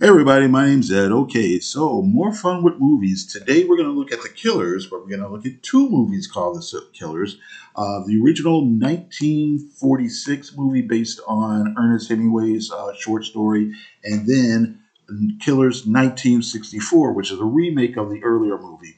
Hey everybody, my name's Ed. Okay, so more fun with movies. Today we're going to look at The Killers, but we're going to look at two movies called The Killers. The original 1946 movie based on Ernest Hemingway's short story, and then Killers 1964, which is a remake of the earlier movie.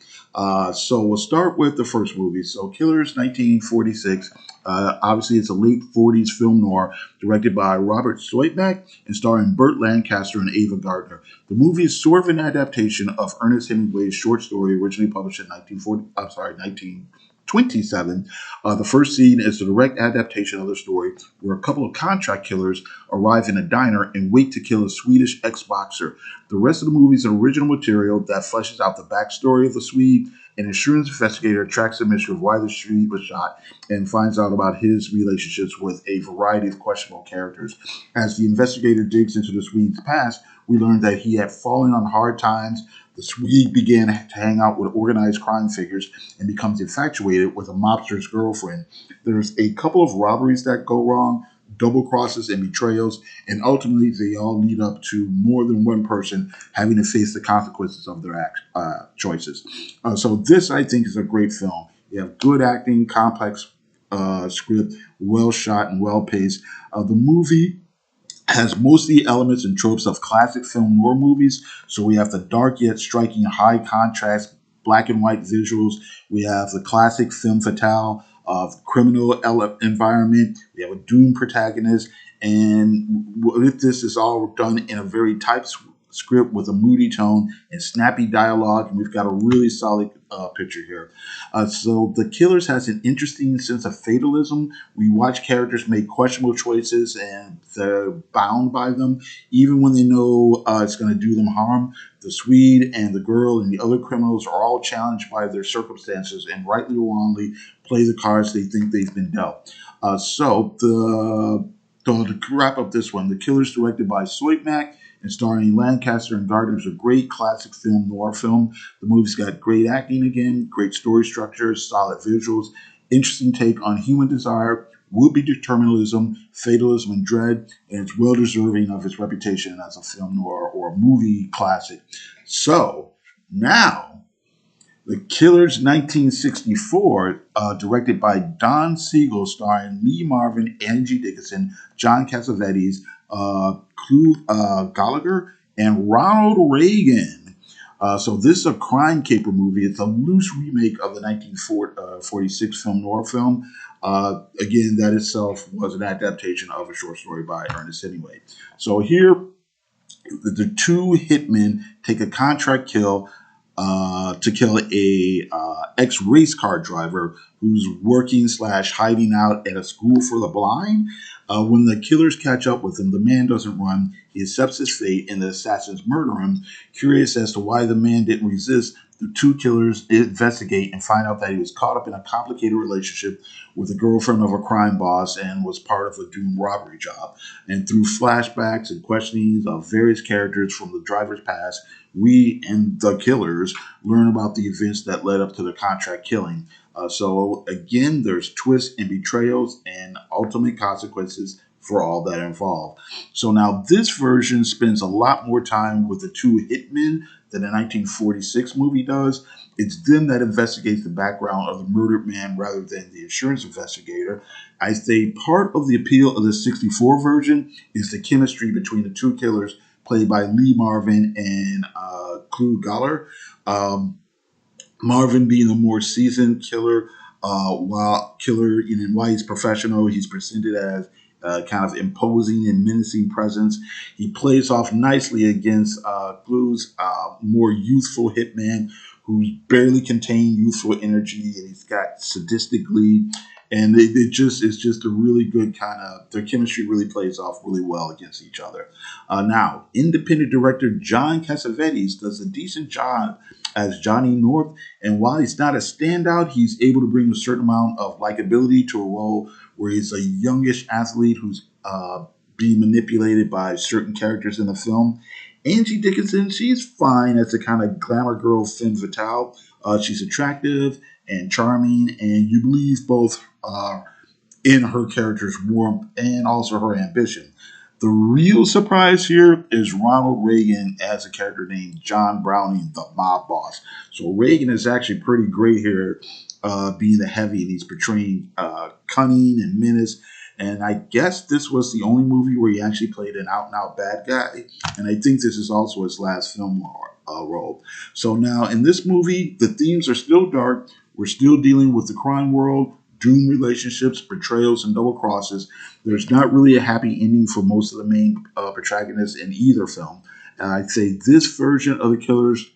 So we'll start with the first movie. So Killers 1946. Obviously, it's a late 40s film noir directed by Robert Zoitmak and starring Burt Lancaster and Ava Gardner. The movie is sort of an adaptation of Ernest Hemingway's short story originally published in 1927. The first scene is a direct adaptation of the story where a couple of contract killers arrive in a diner and wait to kill a Swedish ex-boxer. The rest of the movie is original material that fleshes out the backstory of the Swede. An insurance investigator tracks the mystery of why the Swede was shot and finds out about his relationships with a variety of questionable characters. As the investigator digs into the Swede's past, we learn that he had fallen on hard times. The Swede began to hang out with organized crime figures and becomes infatuated with a mobster's girlfriend. There's a couple of robberies that go wrong, double crosses and betrayals, and ultimately they all lead up to more than one person having to face the consequences of their choices. So this, I think, is a great film. You have good acting, complex script, well shot and well paced. The movie has most of the elements and tropes of classic film noir movies. So we have the dark yet striking high contrast black and white visuals. We have the classic film fatale of criminal environment. We have a doomed protagonist. And with this is all done in a very tight script with a moody tone and snappy dialogue. And we've got a really solid picture here. So The Killers has an interesting sense of fatalism. We watch characters make questionable choices and they're bound by them, even when they know it's going to do them harm. The Swede and the girl and the other criminals are all challenged by their circumstances and rightly or wrongly play the cards they think they've been dealt. To wrap up this one, The Killers, directed by Soitmak and starring Lancaster and Gardner, is a great classic film noir film. The movie's got great acting again, great story structure, solid visuals, interesting take on human desire, would-be determinism, fatalism, and dread, and it's well deserving of its reputation as a film noir or a movie classic. So now the Killers 1964, directed by Don Siegel, starring Lee Marvin, Angie Dickinson, John Cassavetes, Clu Gallagher, and Ronald Reagan. So this is a crime caper movie. It's a loose remake of the 1946 film noir film. Again, that itself was an adaptation of a short story by Ernest Hemingway. So here, the two hitmen take a contract kill to kill a ex race car driver who's working slash hiding out at a school for the blind. When the killers catch up with him, the man doesn't run. He accepts his fate, and the assassins murder him. Curious as to why the man didn't resist, the two killers investigate and find out that he was caught up in a complicated relationship with the girlfriend of a crime boss and was part of a doomed robbery job. And through flashbacks and questionings of various characters from the driver's past, we and the killers learn about the events that led up to the contract killing. So again, there's twists and betrayals and ultimate consequences for all that involved. So now this version spends a lot more time with the two hitmen than the 1946 movie does. It's them that investigates the background of the murdered man rather than the insurance investigator. I say part of the appeal of the 64 version is the chemistry between the two killers played by Lee Marvin and Clu Gallagher. Marvin being the more seasoned killer, while he's professional, he's presented as kind of imposing and menacing presence. He plays off nicely against Glue's more youthful hitman, who's barely contained youthful energy, and he's got sadistic glee. And it's just a really good kind of, their chemistry really plays off really well against each other. Now, independent director John Cassavetes does a decent job as Johnny North, and while he's not a standout, he's able to bring a certain amount of likability to a role where he's a youngish athlete who's being manipulated by certain characters in the film. Angie Dickinson, she's fine as a kind of glamour girl femme fatale. She's attractive and charming, and you believe both in her character's warmth and also her ambition. The real surprise here is Ronald Reagan as a character named John Browning, the mob boss. So Reagan is actually pretty great here, being the heavy, and he's portraying cunning and menace. And I guess this was the only movie where he actually played an out and out bad guy. And I think this is also his last film role. So now in this movie, the themes are still dark. We're still dealing with the crime world, doomed relationships, betrayals, and double crosses. There's not really a happy ending for most of the main protagonists in either film. And I'd say this version of The Killers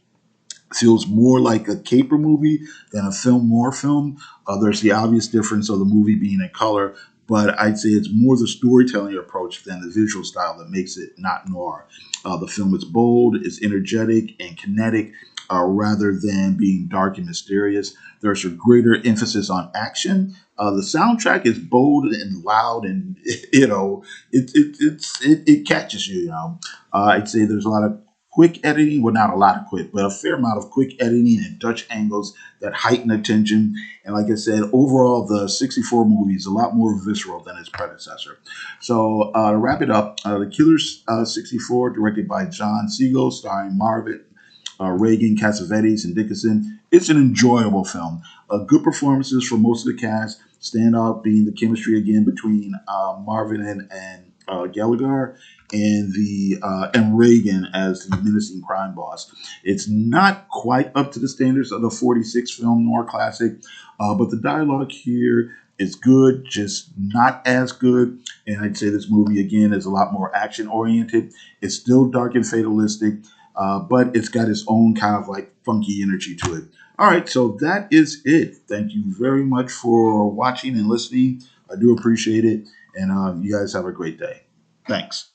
feels more like a caper movie than a film noir film. There's the obvious difference of the movie being in color, but I'd say it's more the storytelling approach than the visual style that makes it not noir. The film is bold, it's energetic and kinetic, rather than being dark and mysterious. There's a greater emphasis on action. The soundtrack is bold and loud, and it catches you. I'd say there's a lot of quick editing, well, not a lot of quick, but a fair amount of quick editing and Dutch angles that heighten attention. And like I said, overall, the 64 movie is a lot more visceral than its predecessor. So to wrap it up, The Killers 64, directed by John Siegel, starring Marvin Reagan, Cassavetes, and Dickinson. It's an enjoyable film. Good performances from most of the cast. Standout being the chemistry again between Marvin and Gallagher, and Reagan as the menacing crime boss. It's not quite up to the standards of the '46 film noir classic, but the dialogue here is good, just not as good. And I'd say this movie again is a lot more action oriented. It's still dark and fatalistic, but it's got its own kind of like funky energy to it. All right, so that is it. Thank you very much for watching and listening. I do appreciate it, and you guys have a great day. Thanks.